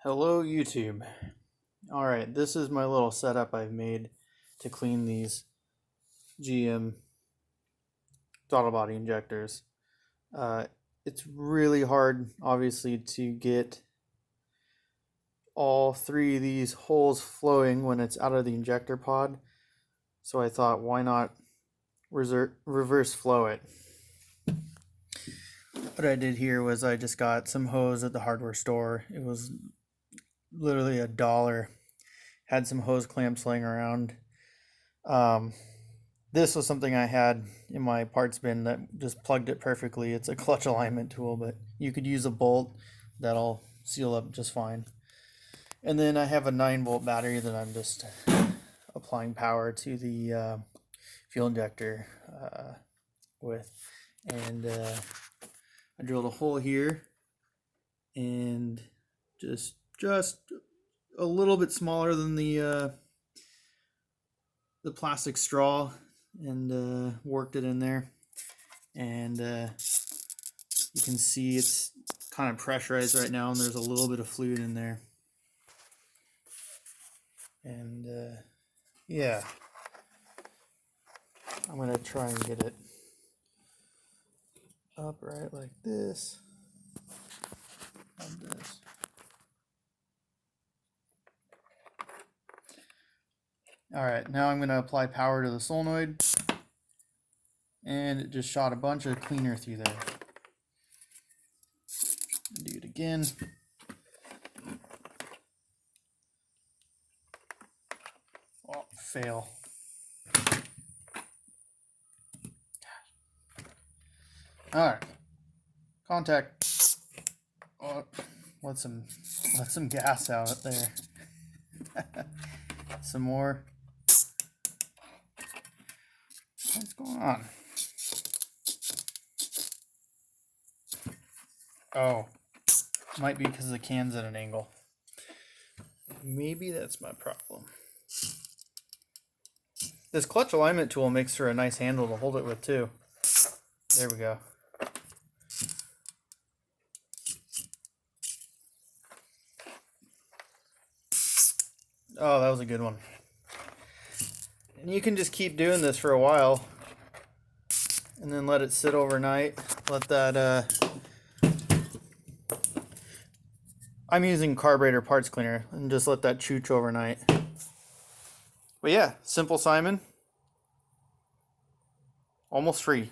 Hello YouTube. Alright, this is my little setup I've made to clean these GM throttle body injectors. It's really hard, obviously, to get all three of these holes flowing when it's out of the injector pod. So I thought, why not reverse flow it? What I did here was I just got some hose at the hardware store. It was literally $1. Had some hose clamps laying around. This was something I had in my parts bin that just plugged it perfectly. It's a clutch alignment tool, but you could use a bolt that'll seal up just fine. And then I have a 9-volt battery that I'm just applying power to the fuel injector with. And I drilled a hole here and just a little bit smaller than the plastic straw, and worked it in there. And you can see it's kind of pressurized right now, and there's a little bit of fluid in there. And yeah, I'm gonna try and get it upright like this. Like this. Alright, now I'm going to apply power to the solenoid, and it just shot a bunch of cleaner through there. Do it again. Oh, fail. Alright, contact. Oh, let some gas out there. Some more. What's going on? Oh, might be because the can's at an angle. Maybe that's my problem. This clutch alignment tool makes for a nice handle to hold it with too. There we go. Oh, that was a good one. And you can just keep doing this for a while and then let it sit overnight. Let that I'm using carburetor parts cleaner, and just let that chooch overnight. But yeah, simple Simon, almost free.